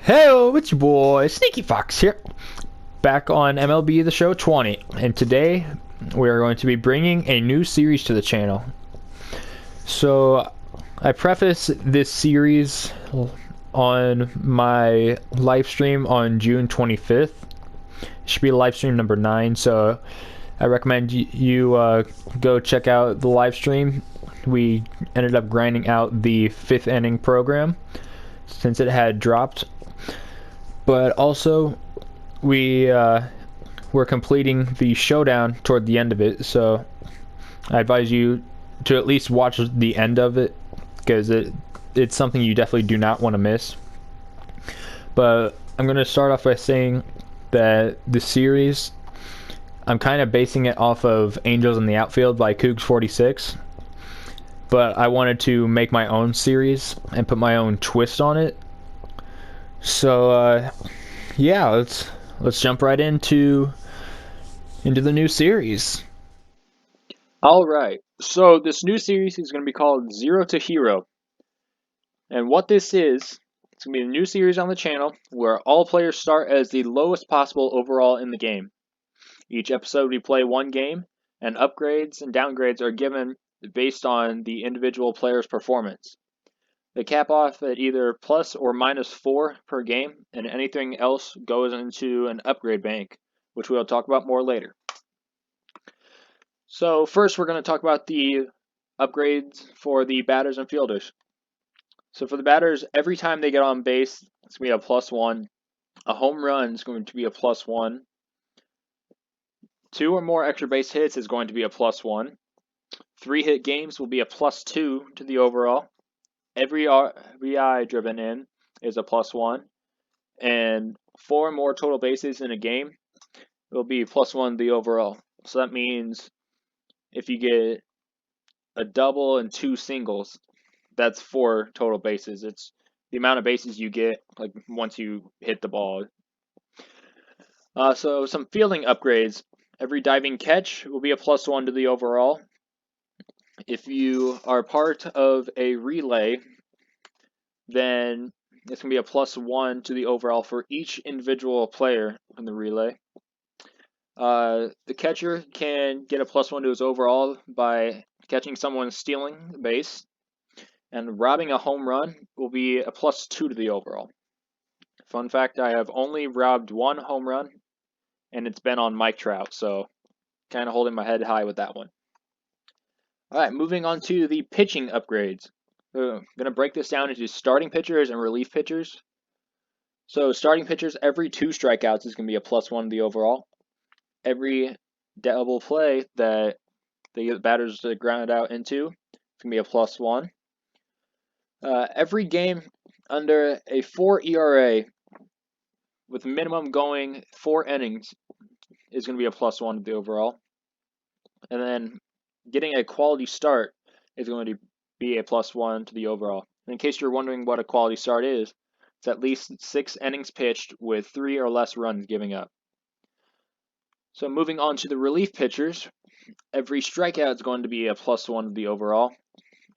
Hey, it's your boy Sneaky Fox here, back on MLB The Show 20, and today we are going to be bringing a new series to the channel. So, I preface this series on my live stream on June 25th. It should be live stream number 9, so I recommend you go check out the live stream. We ended up grinding out the 5th inning program since it had dropped. But also, we're completing the showdown toward the end of it, so I advise you to at least watch the end of it, because it's something you definitely do not want to miss. But I'm going to start off by saying that the series, I'm kind of basing it off of Angels in the Outfield by Cougs46, but I wanted to make my own series and put my own twist on it. So yeah, let's jump right into the new series. All right, so this new series is going to be called Zero to Hero. And what this is, it's going to be a new series on the channel where all players start as the lowest possible overall in the game. Each episode we play one game, and upgrades and downgrades are given based on the individual player's performance. They cap off at either plus or -4 per game, and anything else goes into an upgrade bank, which we'll talk about more later. So first we're going to talk about the upgrades for the batters and fielders. So for the batters, every time they get on base, it's going to be a +1. A home run is going to be a +1. 2 or more extra base hits is going to be a +1. 3 hit games will be a +2 to the overall. Every RBI driven in is a +1. And 4 or more total bases in a game will be +1 to the overall. So that means if you get a double and 2 singles, that's 4 total bases. It's the amount of bases you get like once you hit the ball. So some fielding upgrades. Every diving catch will be a +1 to the overall. If you are part of a relay, then it's going to be a +1 to the overall for each individual player in the relay. The catcher can get a +1 to his overall by catching someone stealing the base, and robbing a home run will be a +2 to the overall. Fun fact, I have only robbed 1 home run, and it's been on Mike Trout, so kind of holding my head high with that one. All right, moving on to the pitching upgrades. I'm going to break this down into starting pitchers and relief pitchers. So starting pitchers, every 2 strikeouts is going to be a +1 to the overall. Every double play that the batters ground out into is going to be a +1. Every game under a 4 ERA with minimum going 4 innings is going to be a +1 to the overall. And then getting a quality start is going to be a +1 to the overall. And in case you're wondering what a quality start is, it's at least 6 innings pitched with 3 or less runs giving up. So moving on to the relief pitchers, every strikeout is going to be a +1 to the overall.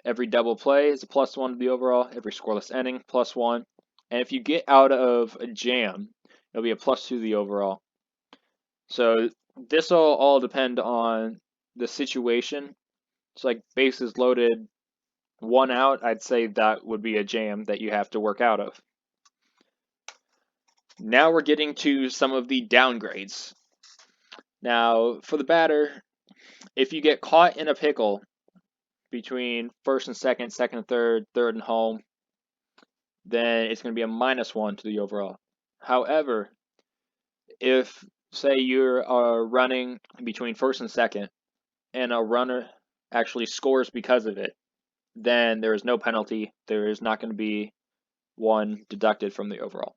Every double play is a +1 to the overall. Every scoreless inning, +1. And if you get out of a jam, it'll be a +2 to the overall. So this will all depend on the situation. It's like bases loaded, 1 out, I'd say that would be a jam that you have to work out of. Now we're getting to some of the downgrades. Now, for the batter, if you get caught in a pickle between first and second, second and third, third and home, then it's going to be a -1 to the overall. However, if, say, you are running between first and second, and a runner actually scores because of it, then there is no penalty. There is not going to be 1 deducted from the overall.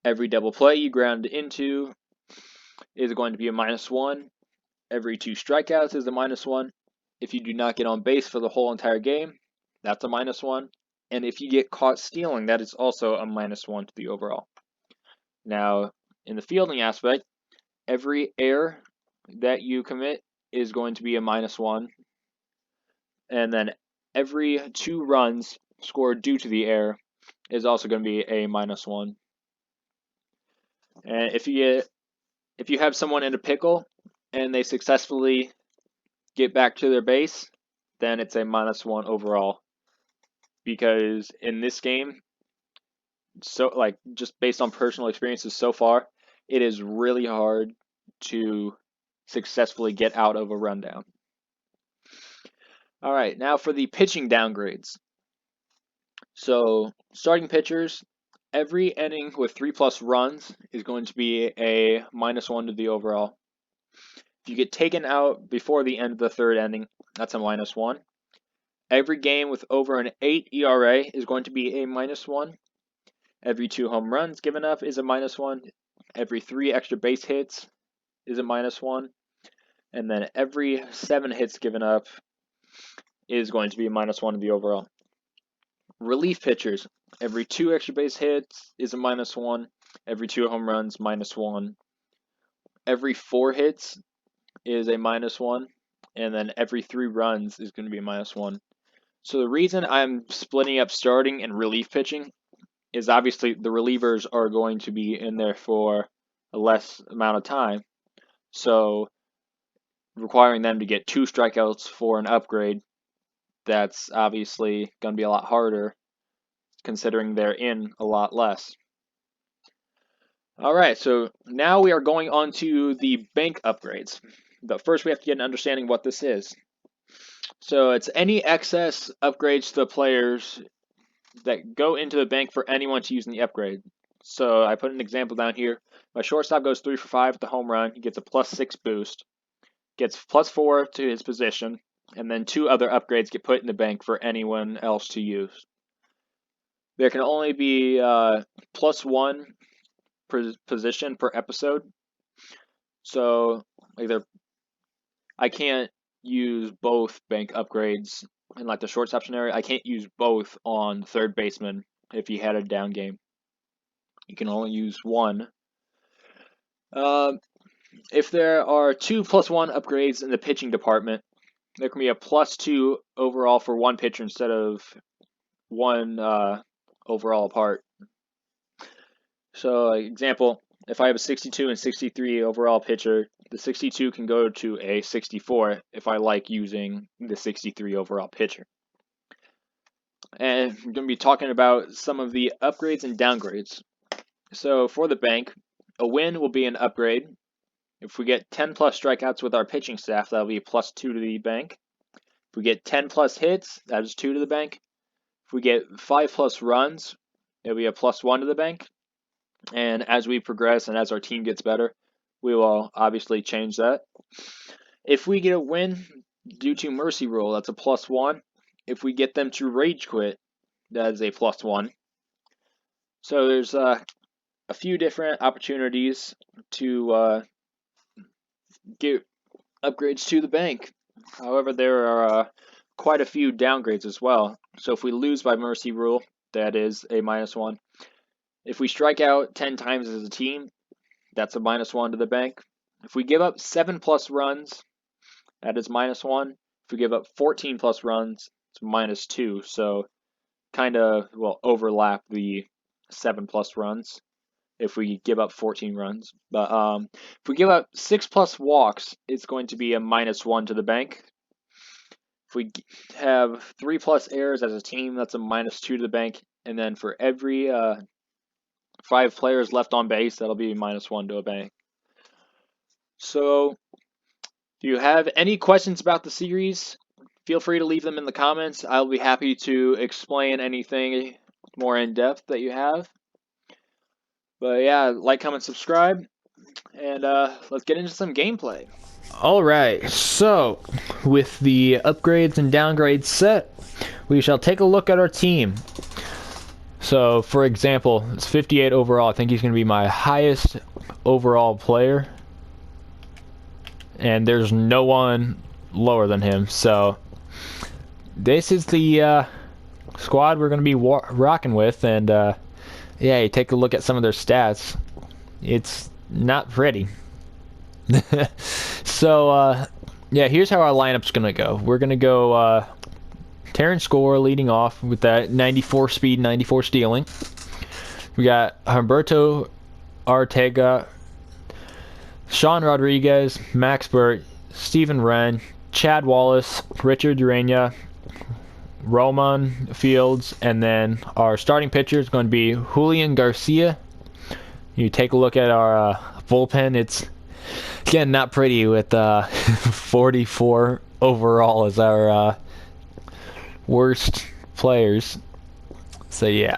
Every double play you ground into is going to be a -1. Every 2 strikeouts is a -1. If you do not get on base for the whole entire game, that's a -1. And if you get caught stealing, that is also a -1 to the overall. Now, in the fielding aspect, every error that you commit is going to be a -1. And then every 2 runs scored due to the error is also going to be a -1. And if you have someone in a pickle and they successfully get back to their base, then it's a -1 overall. Because in this game, so like just based on personal experiences so far, it is really hard to successfully get out of a rundown. All right, now for the pitching downgrades. So starting pitchers, every inning with 3+ runs is going to be a -1 to the overall. If you get taken out before the end of the third inning, that's a -1. Every game with over an 8 ERA is going to be a -1. Every 2 home runs given up is a -1. Every 3 extra base hits is a -1. And then every 7 hits given up is going to be a -1 to the overall. Relief pitchers, every 2 extra base hits is a -1. Every 2 home runs, -1. Every 4 hits is a -1. And then every 3 runs is going to be a -1. So the reason I'm splitting up starting and relief pitching is obviously the relievers are going to be in there for a less amount of time. So requiring them to get 2 strikeouts for an upgrade, that's obviously going to be a lot harder considering they're in a lot less. All right, so now we are going on to the bank upgrades. But first we have to get an understanding what this is. So it's any excess upgrades to the players that go into the bank for anyone to use in the upgrade. So I put an example down here. My shortstop goes 3 for 5 with the home run. He gets a +6 boost, gets +4 to his position, and then 2 other upgrades get put in the bank for anyone else to use. There can only be +1 per position per episode. So either I can't use both bank upgrades in like the shortstop scenario. I can't use both on third baseman if he had a down game. You can only use one. If there are 2 +1 upgrades in the pitching department, there can be a +2 overall for one pitcher instead of one overall apart. So, example, if I have a 62 and 63 overall pitcher, the 62 can go to a 64 if I like using the 63 overall pitcher. And I'm going to be talking about some of the upgrades and downgrades. So for the bank, a win will be an upgrade. If we get 10+ strikeouts with our pitching staff, that'll be a +2 to the bank. If we get 10+ hits, that is 2 to the bank. If we get 5+ runs, it'll be a +1 to the bank. And as we progress and as our team gets better, we will obviously change that. If we get a win due to mercy rule, that's a +1. If we get them to rage quit, that is a +1. So there's a few different opportunities to get upgrades to the bank. However, there are quite a few downgrades as well. So if we lose by mercy rule, that is a -1. If we strike out 10 times as a team, that's a -1 to the bank. If we give up 7+ runs, that is -1. If we give up 14+ runs, it's -2. So kind of will overlap the 7+ runs if we give up 14 runs. But if we give up 6+ walks, it's going to be a -1 to the bank. If we have 3+ errors as a team, that's a -2 to the bank. And then for every 5 players left on base, that'll be -1 to a bank. So if you have any questions about the series, feel free to leave them in the comments. I'll be happy to explain anything more in depth that you have. But yeah, like, comment, subscribe, and let's get into some gameplay. Alright, so with the upgrades and downgrades set, we shall take a look at our team. So, for example, it's 58 overall. I think he's going to be my highest overall player. And there's no one lower than him. So, this is the squad we're going to be rocking with. And, yeah, you take a look at some of their stats. It's not pretty. So, yeah, here's how our lineup's going to go. We're going to go Terrence Score leading off with that 94 speed, 94 stealing. We got Humberto Ortega, Sean Rodriguez, Max Burt, Stephen Wren, Chad Wallace, Richard Urania, Roman Fields, and then our starting pitcher is going to be Julian Garcia. You take a look at our bullpen. It's again not pretty with 44 overall as our worst players. So yeah,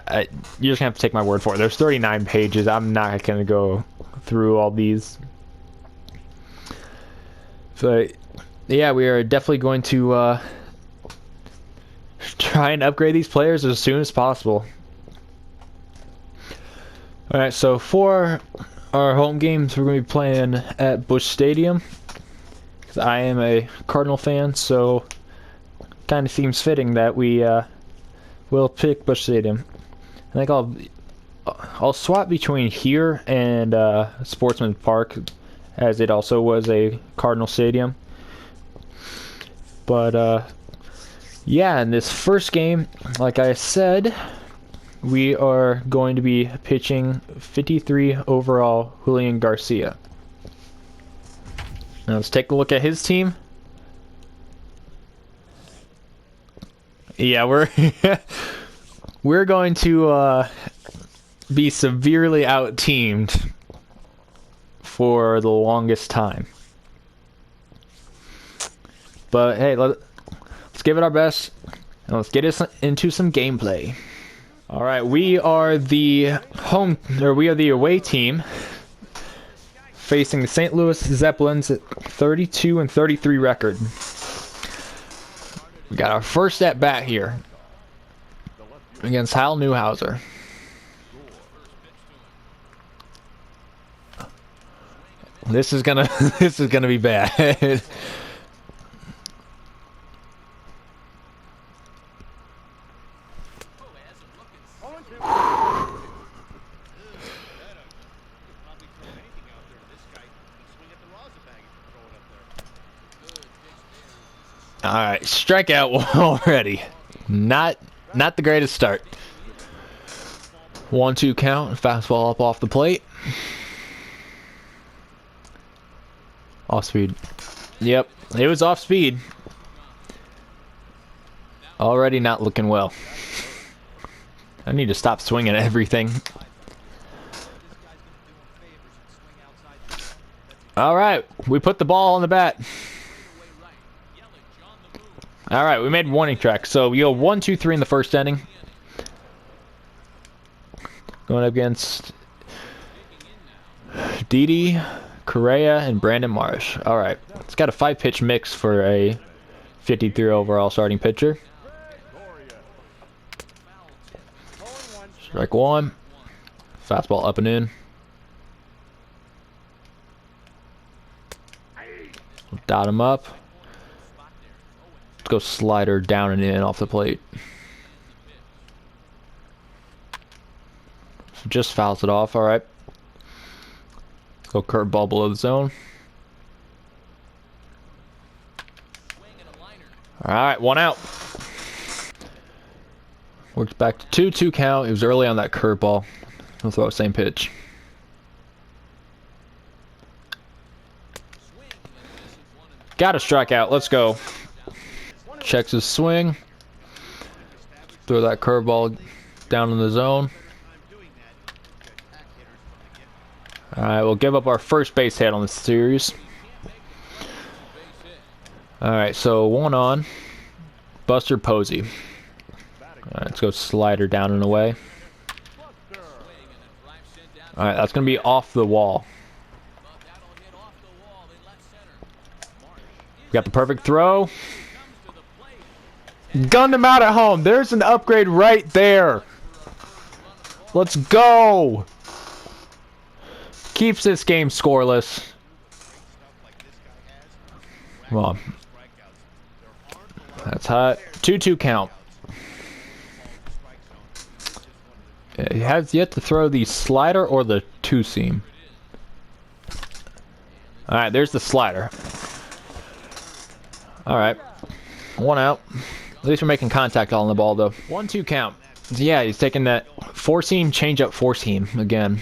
you're just gonna have to take my word for it. There's 39 pages. I'm not gonna go through all these. But yeah, we are definitely going to try and upgrade these players as soon as possible. Alright, so for our home games, we're going to be playing at Busch Stadium. Because I am a Cardinal fan, so kind of seems fitting that we will pick Busch Stadium. I think I'll swap between here and Sportsman Park, as it also was a Cardinal stadium. But yeah, in this first game, like I said, we are going to be pitching 53 overall Julian Garcia. Now let's take a look at his team. Yeah, we're going to be severely out-teamed for the longest time. But hey, let's give it our best, and let's get us into some gameplay. All right, we are the away team facing the St. Louis Zeppelins at 32-33 record. We got our first at bat here against Hal Newhouser. This is gonna be bad. Alright, strikeout already. Not the greatest start. 1-2 count, fastball up off the plate. Off speed. Yep, it was off speed. Already not looking well. I need to stop swinging at everything. Alright, we put the ball on the bat. Alright, we made warning track. So we go 1, 2, 3 in the first inning. Going up against Didi, Correa, and Brandon Marsh. Alright, it's got a 5-pitch mix for a 53 overall starting pitcher. Strike one. Fastball up and in. Dot him up. Let's go slider down and in off the plate. Just fouls it off. Alright. Let's go curveball below the zone. Alright, 1 out. Works back to 2-2 count. It was early on that curveball. I'll throw the same pitch. Got a strikeout. Let's go. Checks his swing. Throw that curveball down in the zone. Alright, we'll give up our first base hit on this series. Alright, so 1 on. Buster Posey. Alright, let's go slider down and away. Alright, that's going to be off the wall. Got the perfect throw. Gunned him out at home. There's an upgrade right there. Let's go. Keeps this game scoreless. Come on. That's hot. 2-2 count. Yeah, he has yet to throw the slider or the two-seam. Alright, there's the slider. Alright. 1 out. least we're making contact on the ball, though. 1-2 count. Yeah, he's taking that four-seam, change-up four-seam again.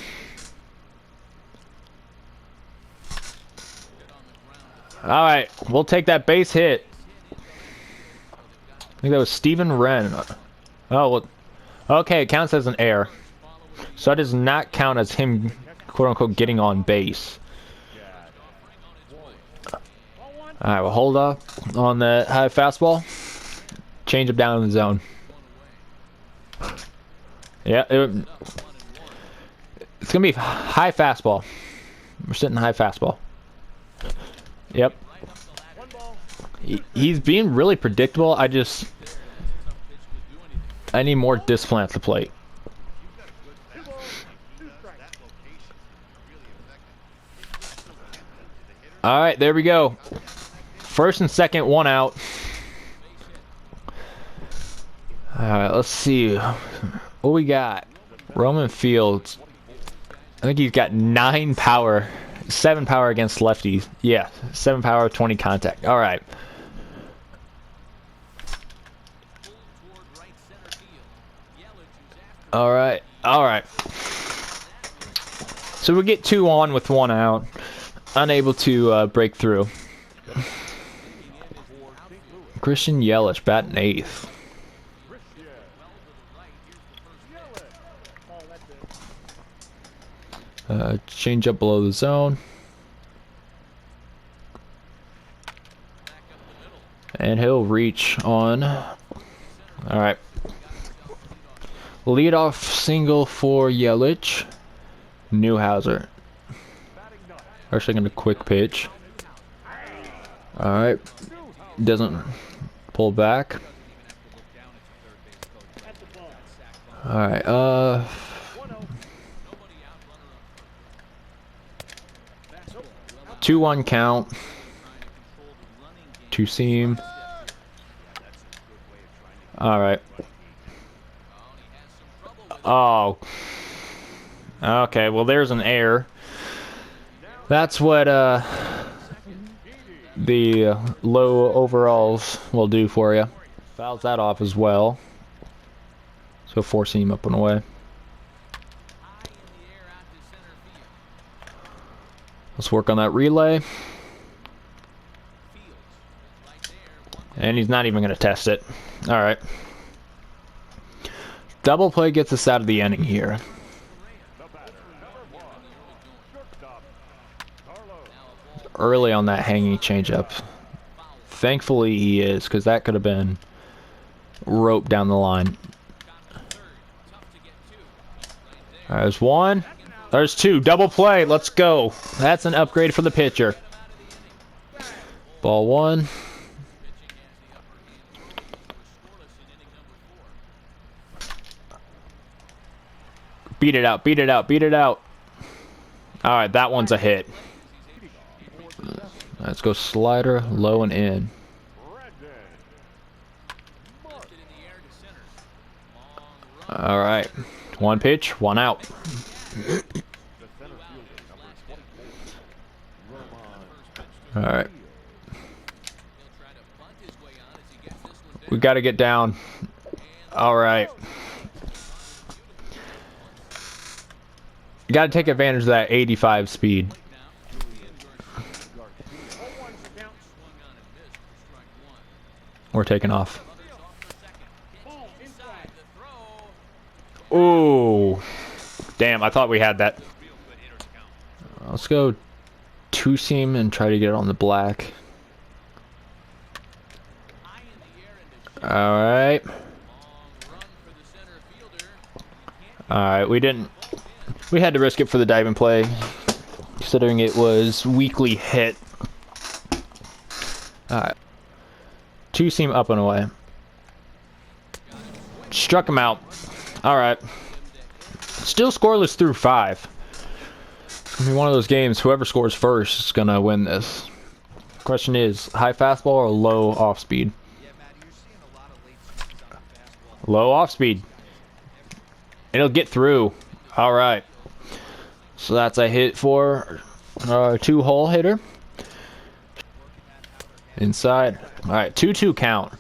Alright, we'll take that base hit. I think that was Steven Wren. Oh, well, okay, it counts as an error. So that does not count as him, quote-unquote, getting on base. Alright, we'll hold up on the high fastball. Change him down in the zone. Yeah, it's going to be high fastball. We're sitting high fastball. Yep. He's being really predictable. I need more discipline at the plate. Alright, there we go. First and second, one out. Alright, let's see. What we got? Roman Fields. I think he's got 9 power. 7 power against lefties. Yeah, 7 power, 20 contact. Alright. Alright, alright. So we get 2 on with 1 out. Unable to break through. Christian Yelich batting 8th. Change up below the zone. And he'll reach on. Alright. Lead off single for Yelich. Newhouser. Actually going to quick pitch. Alright. Doesn't pull back. Alright, 2-1 count. 2 seam. Alright. Oh. Okay, well there's an error. That's what the low overalls will do for you. Fouls that off as well. So 4 seam up and away. Let's work on that relay. And he's not even going to test it. Alright. Double play gets us out of the inning here. Early on that hanging changeup. Thankfully he is, because that could have been rope down the line. There's 1. There's 2. Double play. Let's go. That's an upgrade for the pitcher. Ball 1. Beat it out. Beat it out. Beat it out. Alright, that one's a hit. Let's go slider, low and in. Alright. 1 pitch, 1 out. Alright. We gotta get down. Alright. You gotta take advantage of that 85 speed. We're taking off. Ooh. Damn, I thought we had that. Let's go 2 seam and try to get it on the black. Alright. Alright, we had to risk it for the diving play, considering it was weakly hit. Alright. 2 seam up and away. Struck him out. Alright. Still scoreless through 5. It's going to be one of those games, whoever scores first is going to win this. Question is, high fastball or low off speed? Low off speed. It'll get through. Alright. So that's a hit for our 2-hole hitter. Inside. Alright, 2-2 count.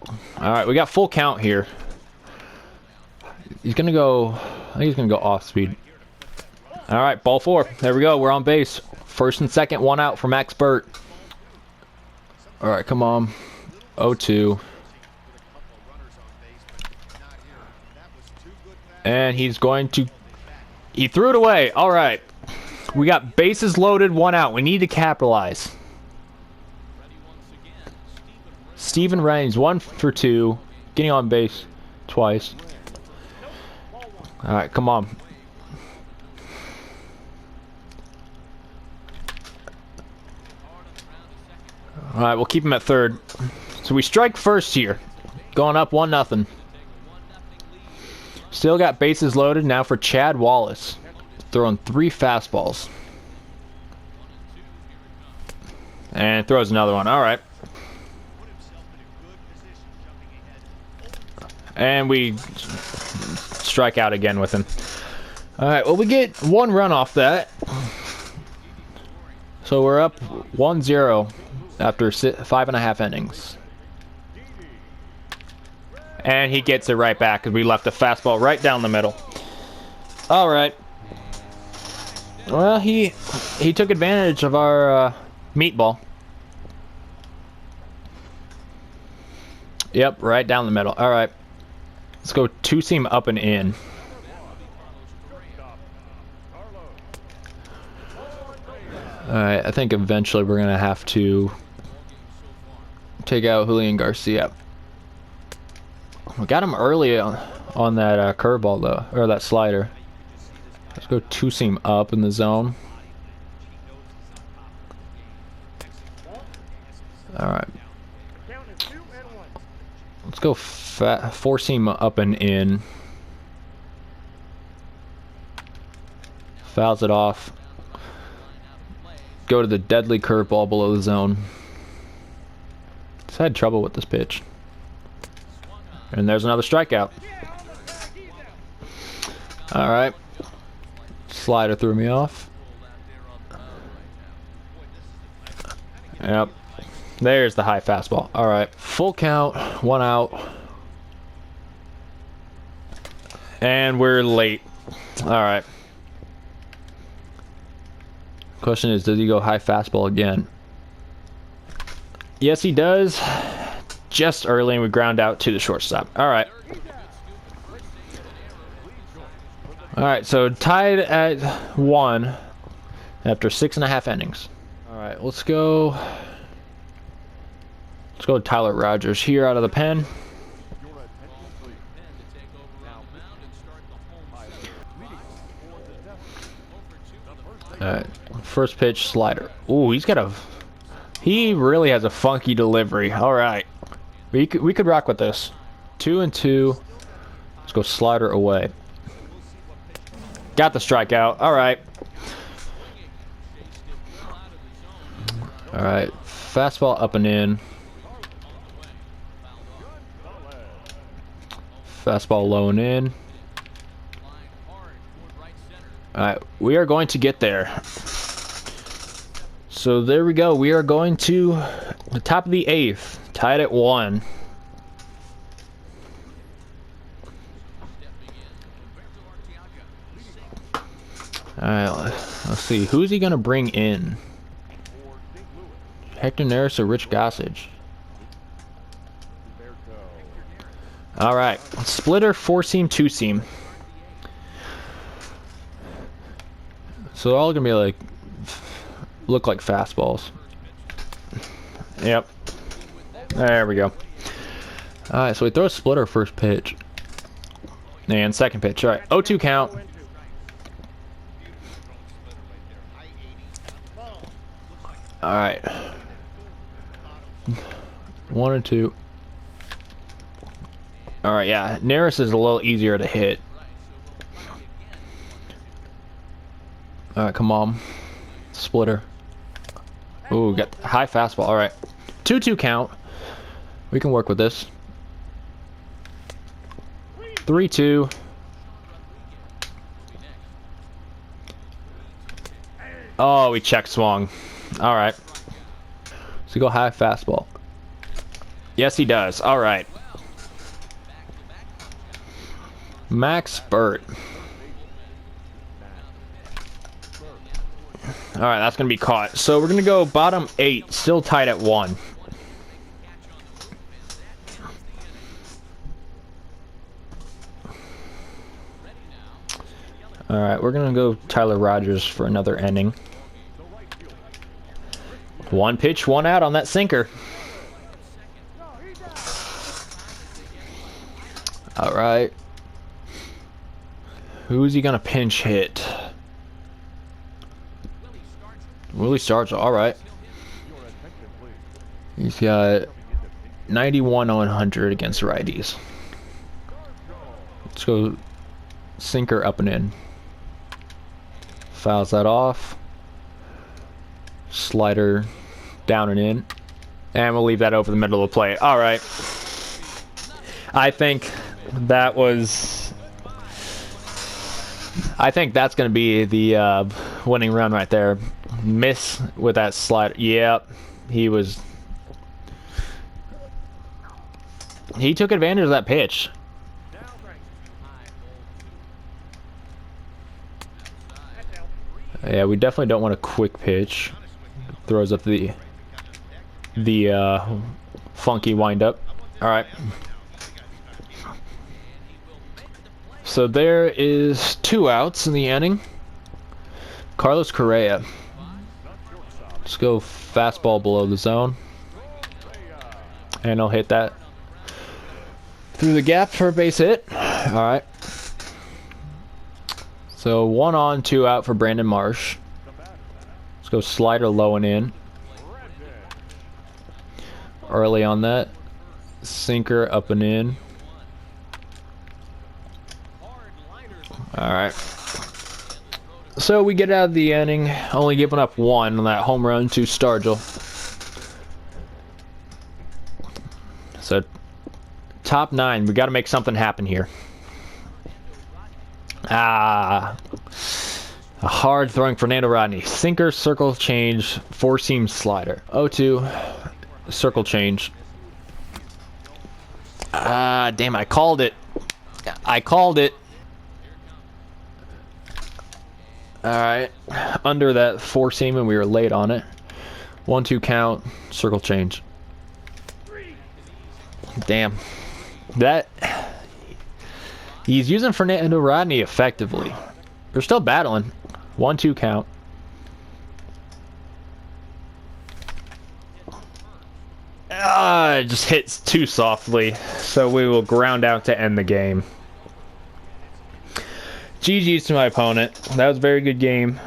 All right, we got full count here. He's gonna go. I think he's gonna go off speed. All right, ball 4. There we go. We're on base. First and second, 1 out for Max Burt. All right, come on. 0-2. And he's going to. He threw it away. All right. We got bases loaded, 1 out. We need to capitalize. Steven Raines, 1 for 2. Getting on base twice. All right, come on. All right, we'll keep him at third. So we strike first here. Going up 1-0. Still got bases loaded now for Chad Wallace. Throwing 3 fastballs. And throws another one. All right. And we strike out again with him. All right, well, we get 1 run off that. So we're up 1-0 after 5.5 innings. And he gets it right back because we left a fastball right down the middle. All right. Well, he took advantage of our meatball. Yep, right down the middle. All right. Let's go 2-seam up and in. Alright, I think eventually we're going to have to take out Julian Garcia. We got him early on that curveball, though, or that slider. Let's go 2-seam up in the zone. Alright. Let's go 4-seam up and in. Fouls it off. Go to the deadly curveball below the zone. Just had trouble with this pitch. And there's another strikeout. Alright. Slider threw me off. Yep. There's the high fastball. Alright. Full count. 1 out. And we're late. Alright. Question is, does he go high fastball again? Yes, he does. Just early, and we ground out to the shortstop. Alright. Alright, so tied at 1 after 6.5 innings. Alright, let's go. Let's go to Tyler Rogers here out of the pen. Alright, first pitch slider. Ooh, he really has a funky delivery. Alright. We could rock with this. 2-2. Let's go slider away. Got the strikeout. Alright. Alright. Fastball up and in. Fastball low and in. Alright, we are going to get there. So there we go. We are going to the top of the 8th. Tied at 1. Alright, let's see. Who's he going to bring in? Hector Neris or Rich Gossage? Alright. Splitter, 4-seam, 2-seam. So they're all going to be like, look like fastballs. Yep. There we go. Alright, so we throw a splitter first pitch. And second pitch. Alright, 0-2 count. Alright. 1-2. Alright, yeah. Neris is a little easier to hit. Alright, come on. Splitter. Ooh, got high fastball. Alright. 2-2 count. We can work with this. 3-2. Oh, we check swung. Alright. So go high fastball. Yes, he does. All right. Max Burt. All right, that's going to be caught. So we're going to go bottom 8, still tied at 1. All right, we're going to go Tyler Rogers for another inning. 1 pitch, 1 out on that sinker. All right. Who's he going to pinch hit? Willie Stargell, all right. He's got 91 on 100 against righties. Let's go sinker up and in. Fouls that off. Slider down and in. And we'll leave that over the middle of the plate. All right. I think that was... I think that's going to be the winning run right there. Miss with that slider. Yep. He was... He took advantage of that pitch. Yeah, we definitely don't want a quick pitch. Throws up the funky windup. All right. So there is 2 outs in the inning. Carlos Correa. Let's go fastball below the zone. And I'll hit that through the gap for a base hit. All right. So 1 on, 2 out for Brandon Marsh. Let's go slider low and in. Early on that. Sinker up and in. Alright. So we get out of the inning, only giving up 1 on that home run to Stargell. So top 9, we got to make something happen here. A hard throwing Fernando Rodney. Sinker, circle change, 4-seam slider. 0-2, circle change. Damn, I called it. I called it. Alright, under that 4-seam and we were late on it. 1-2 count, circle change. Damn. That... He's using Fernando Rodney effectively. They're still battling. 1-2 count. It just hits too softly, so we will ground out to end the game. GG's to my opponent. That was a very good game.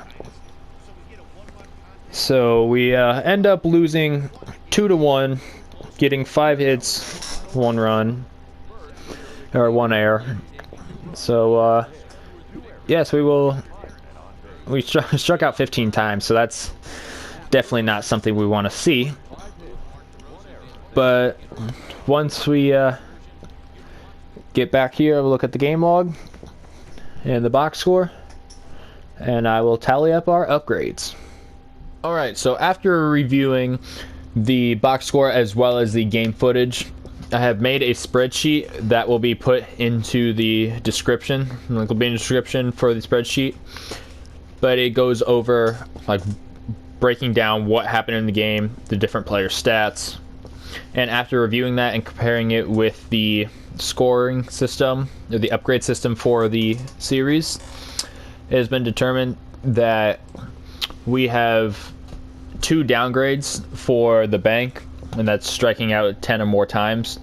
So we end up losing 2-1, getting 5 hits, 1 run, or 1 error. So yes, we struck out 15 times, so that's definitely not something we want to see. But once we get back here, we'll look at the game log and the box score, and I will tally up our upgrades. Alright, so after reviewing the box score as well as the game footage, I have made a spreadsheet that will be put into the description. It will be in the description for the spreadsheet, but it goes over like breaking down what happened in the game, the different player stats, and after reviewing that and comparing it with the scoring system, or the upgrade system for the series, it has been determined that we have 2 downgrades for the bank, and that's striking out 10 or more times,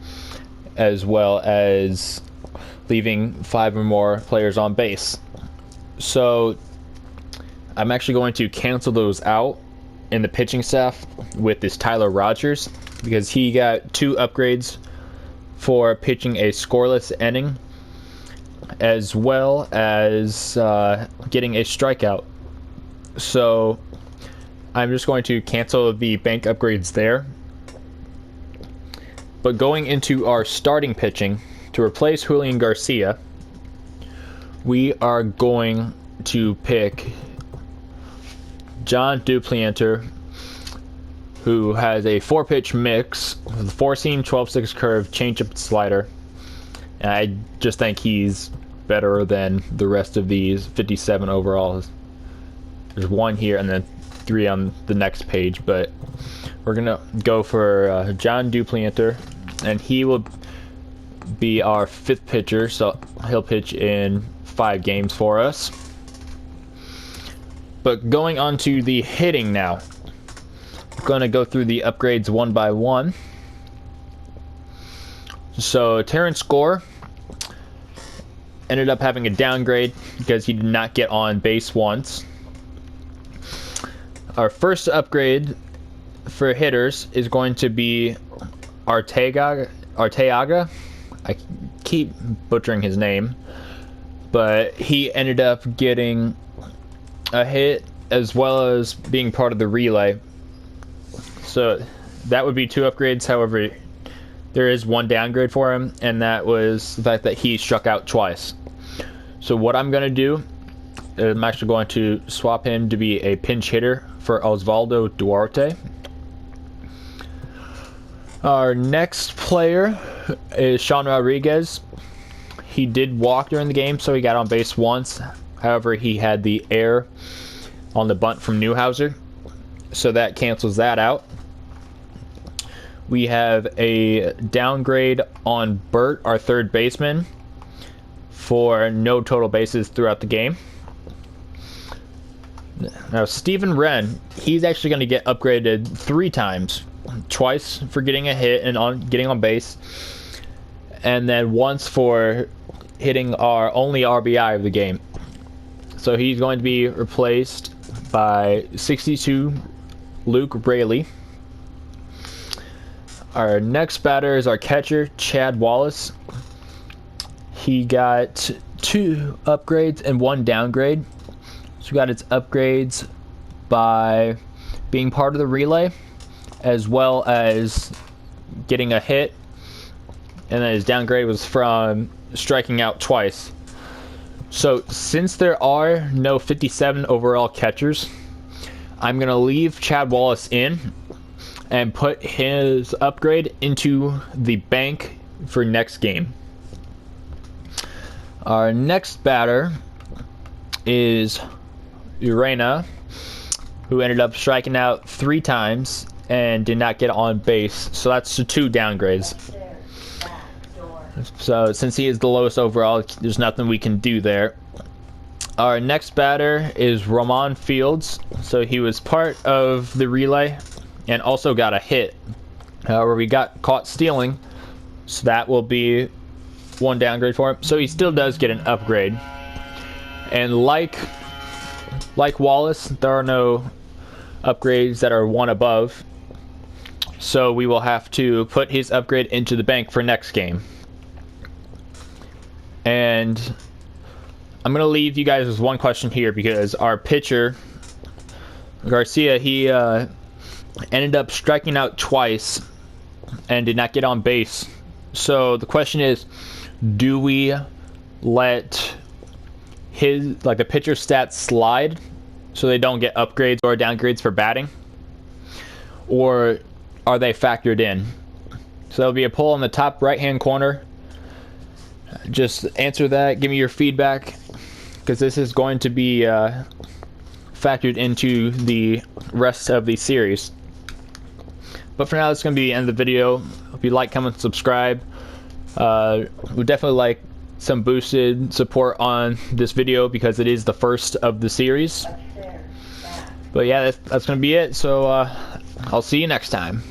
as well as leaving 5 or more players on base. So I'm actually going to cancel those out in the pitching staff with this Tyler Rogers, because he got 2 upgrades for pitching a scoreless inning, as well as getting a strikeout. So I'm just going to cancel the bank upgrades there. But going into our starting pitching, to replace Julian Garcia, we are going to pick John Duplantier, who has a 4-pitch mix with a 4-seam, 12-6 curve, changeup, slider. And I just think he's better than the rest of these 57 overall. There's 1 here and then 3 on the next page, but we're gonna go for John Duplanter, and he will be our 5th pitcher, so he'll pitch in 5 games for us. But going on to the hitting now, I'm gonna go through the upgrades one by one. So Terrence Gore ended up having a downgrade because he did not get on base once. Our first upgrade for hitters is going to be Arteaga. I keep butchering his name, but he ended up getting a hit as well as being part of the relay. So that would be 2 upgrades. However, there is 1 downgrade for him, and that was the fact that he struck out twice. So what I'm going to do is I'm actually going to swap him to be a pinch hitter for Osvaldo Duarte. Our next player is Sean Rodriguez. He did walk during the game, so he got on base once. However, he had the error on the bunt from Newhouser, so that cancels that out. We have a downgrade on Burt, our 3rd baseman, for no total bases throughout the game. Now, Steven Wren, he's actually going to get upgraded 3 times. Twice for getting a hit and getting on base, and then once for hitting our only RBI of the game. So he's going to be replaced by 62 Luke Raley. Our next batter is our catcher, Chad Wallace. He got 2 upgrades and 1 downgrade. So we got its upgrades by being part of the relay, as well as getting a hit, and then his downgrade was from striking out twice. So since there are no 57 overall catchers, I'm going to leave Chad Wallace in and put his upgrade into the bank for next game. Our next batter is Urena, who ended up striking out 3 times and did not get on base, so that's the 2 downgrades. So since he is the lowest overall, there's nothing we can do there. Our next batter is Ramon Fields. So he was part of the relay and also got a hit. However, we got caught stealing, so that will be 1 downgrade for him. So he still does get an upgrade. And like Wallace, there are no upgrades that are 1 above. So we will have to put his upgrade into the bank for next game. And I'm going to leave you guys with 1 question here, because our pitcher, Garcia, he ended up striking out twice and did not get on base. So the question is, do we let the pitcher stats slide so they don't get upgrades or downgrades for batting? Or are they factored in? So there'll be a poll in the top right-hand corner. Just answer that. Give me your feedback, because this is going to be factored into the rest of the series. But for now, that's going to be the end of the video. Hope you like, comment, subscribe. We'd definitely like some boosted support on this video, because it is the first of the series. But yeah, that's going to be it. So I'll see you next time.